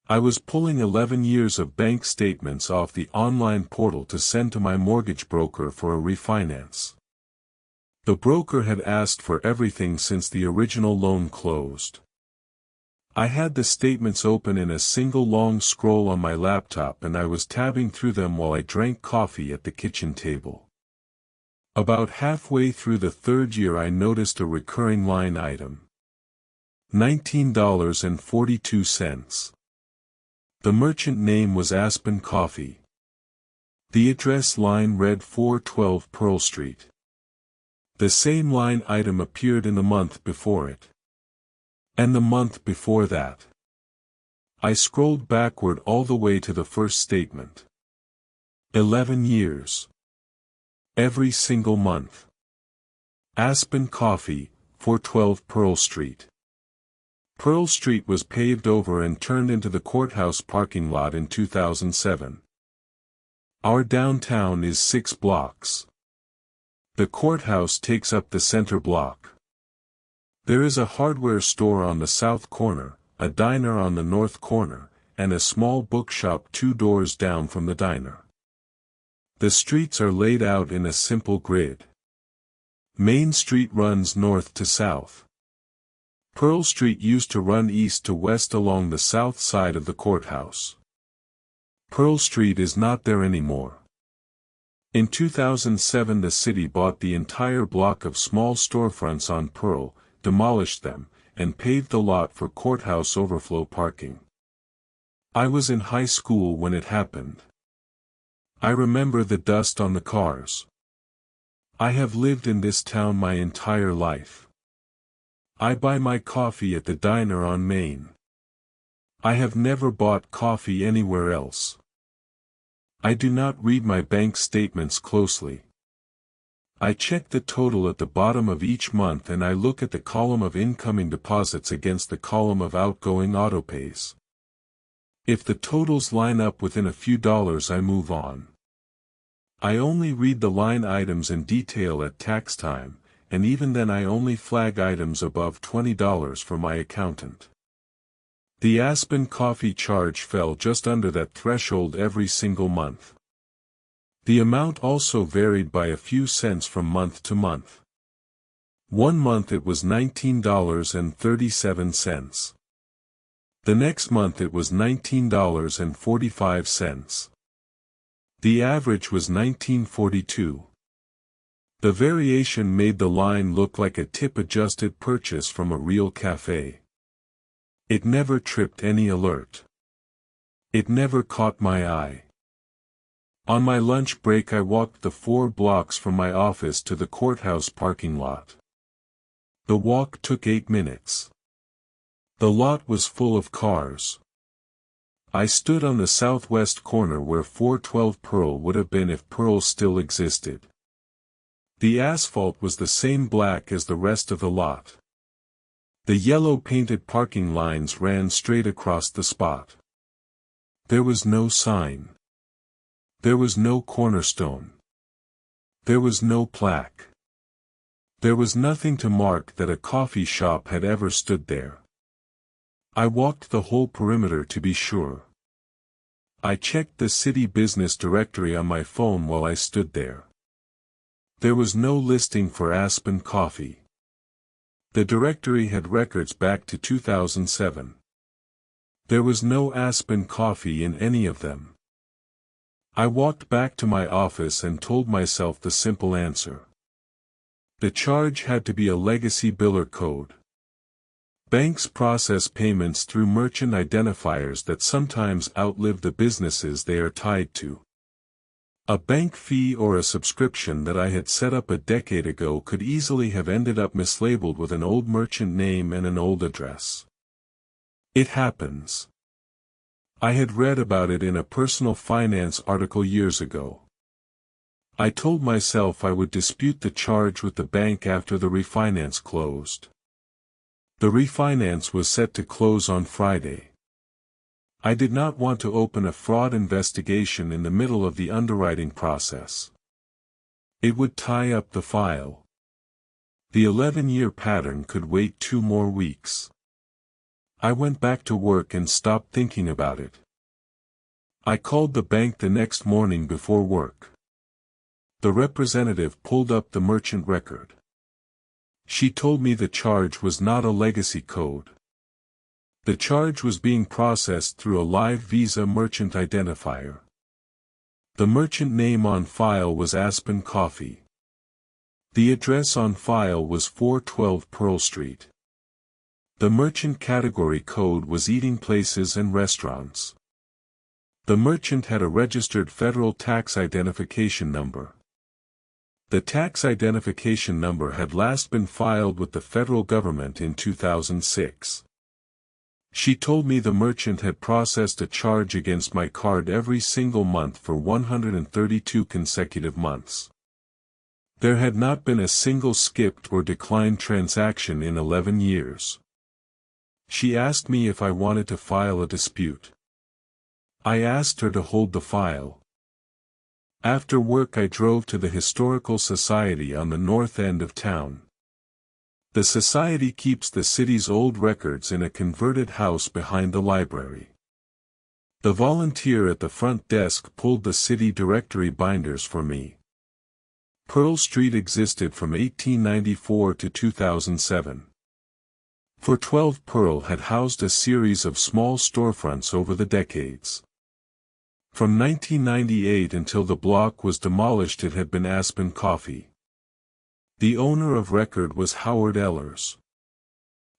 I was pulling 11 years of bank statements off the online portal to send to my mortgage broker for a refinance. The broker had asked for everything since the original loan closed. I had the statements open in a single long scroll on my laptop and I was tabbing through them while I drank coffee at the kitchen table. About halfway through the third year I noticed a recurring line item. $19.42. The merchant name was Aspen Coffee. The address line read 412 Pearl Street. The same line item appeared in the month before it. And the month before that. I scrolled backward all the way to the first statement. 11 years. Every single month. Aspen Coffee, 412 Pearl Street. Pearl Street was paved over and turned into the courthouse parking lot in 2007. Our downtown is 6 blocks. The courthouse takes up the center block. There is a hardware store on the south corner, a diner on the north corner, and a small bookshop 2 doors down from the diner. The streets are laid out in a simple grid. Main Street runs north to south. Pearl Street used to run east to west along the south side of the courthouse. Pearl Street is not there anymore. In 2007 the city bought the entire block of small storefronts on Pearl, demolished them, and paved the lot for courthouse overflow parking. I was in high school when it happened. I remember the dust on the cars. I have lived in this town my entire life. I buy my coffee at the diner on Main. I have never bought coffee anywhere else. I do not read my bank statements closely. I check the total at the bottom of each month and I look at the column of incoming deposits against the column of outgoing autopays. If the totals line up within a few dollars I move on. I only read the line items in detail at tax time, and even then I only flag items above $20 for my accountant. The Aspen Coffee charge fell just under that threshold every single month. The amount also varied by a few cents from month to month. One month it was $19.37. The next month it was $19.45. The average was $19.42. The variation made the line look like a tip-adjusted purchase from a real cafe. It never tripped any alert. It never caught my eye. On my lunch break I walked the 4 blocks from my office to the courthouse parking lot. The walk took 8 minutes. The lot was full of cars. I stood on the southwest corner where 412 Pearl would have been if Pearl still existed. The asphalt was the same black as the rest of the lot. The yellow painted parking lines ran straight across the spot. There was no sign. There was no cornerstone. There was no plaque. There was nothing to mark that a coffee shop had ever stood there. I walked the whole perimeter to be sure. I checked the city business directory on my phone while I stood there. There was no listing for Aspen Coffee. The directory had records back to 2007. There was no Aspen Coffee in any of them. I walked back to my office and told myself the simple answer. The charge had to be a legacy biller code. Banks process payments through merchant identifiers that sometimes outlive the businesses they are tied to. A bank fee or a subscription that I had set up a decade ago could easily have ended up mislabeled with an old merchant name and an old address. It happens. I had read about it in a personal finance article years ago. I told myself I would dispute the charge with the bank after the refinance closed. The refinance was set to close on Friday. I did not want to open a fraud investigation in the middle of the underwriting process. It would tie up the file. The 11-year pattern could wait 2 more weeks. I went back to work and stopped thinking about it. I called the bank the next morning before work. The representative pulled up the merchant record. She told me the charge was not a legacy code. The charge was being processed through a live Visa merchant identifier. The merchant name on file was Aspen Coffee. The address on file was 412 Pearl Street. The merchant category code was eating places and restaurants. The merchant had a registered federal tax identification number. The tax identification number had last been filed with the federal government in 2006. She told me the merchant had processed a charge against my card every single month for 132 consecutive months. There had not been a single skipped or declined transaction in 11 years. She asked me if I wanted to file a dispute. I asked her to hold the file. After work I drove to the Historical Society on the north end of town. The society keeps the city's old records in a converted house behind the library. The volunteer at the front desk pulled the city directory binders for me. Pearl Street existed from 1894 to 2007. 412 Pearl had housed a series of small storefronts over the decades. From 1998 until the block was demolished it had been Aspen Coffee. The owner of record was Howard Ehlers.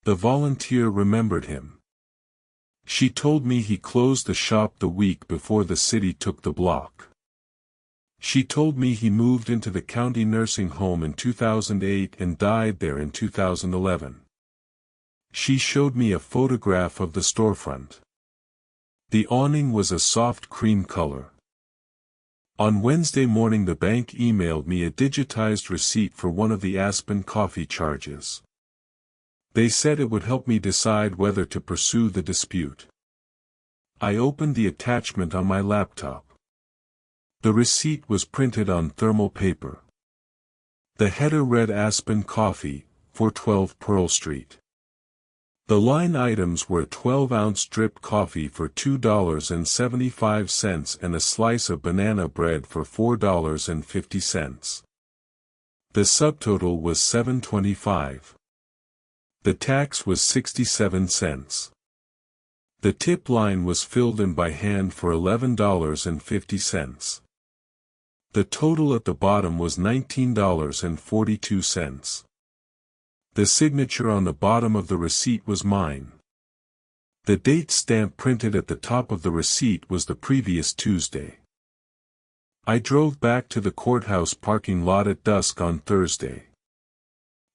The volunteer remembered him. She told me he closed the shop the week before the city took the block. She told me he moved into the county nursing home in 2008 and died there in 2011. She showed me a photograph of the storefront. The awning was a soft cream color. On Wednesday morning the bank emailed me a digitized receipt for one of the Aspen Coffee charges. They said it would help me decide whether to pursue the dispute. I opened the attachment on my laptop. The receipt was printed on thermal paper. The header read Aspen Coffee, 412 Pearl Street. The line items were a 12-ounce drip coffee for $2.75 and a slice of banana bread for $4.50. The subtotal was $7.25. The tax was 67 cents. The tip line was filled in by hand for $11.50. The total at the bottom was $19.42. The signature on the bottom of the receipt was mine. The date stamp printed at the top of the receipt was the previous Tuesday. I drove back to the courthouse parking lot at dusk on Thursday.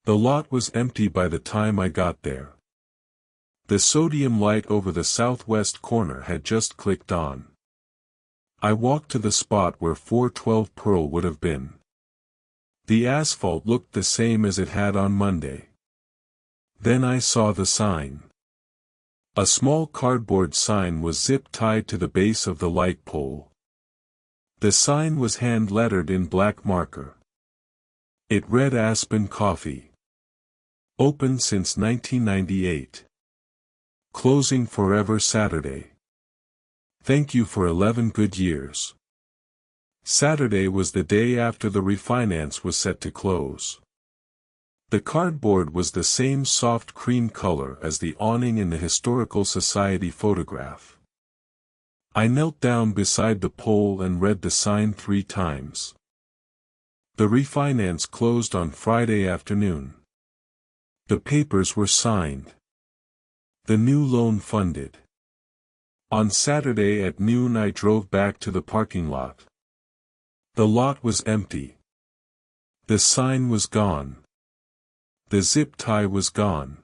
The lot was empty by the time I got there. The sodium light over the southwest corner had just clicked on. I walked to the spot where 412 Pearl would have been. The asphalt looked the same as it had on Monday. Then I saw the sign. A small cardboard sign was zip-tied to the base of the light pole. The sign was hand-lettered in black marker. It read Aspen Coffee. Open since 1998. Closing forever Saturday. Thank you for 11 good years. Saturday was the day after the refinance was set to close. The cardboard was the same soft cream color as the awning in the Historical Society photograph. I knelt down beside the pole and read the sign 3 times. The refinance closed on Friday afternoon. The papers were signed. The new loan funded. On Saturday at noon I drove back to the parking lot. The lot was empty. The sign was gone. The zip tie was gone.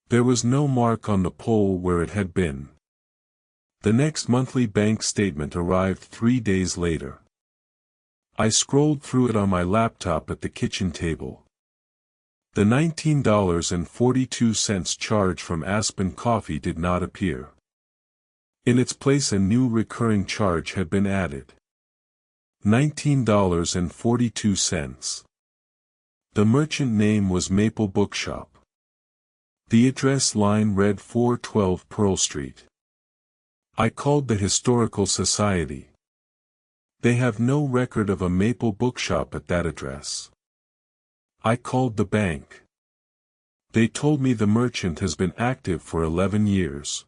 There was no mark on the pole where it had been. The next monthly bank statement arrived 3 days later. I scrolled through it on my laptop at the kitchen table. The $19.42 charge from Aspen Coffee did not appear. In its place a new recurring charge had been added. $19.42. The merchant name was Maple Bookshop. The address line read 412 Pearl Street. I called the Historical Society. They have no record of a Maple bookshop at that address. I called the bank. They told me the merchant has been active for 11 years.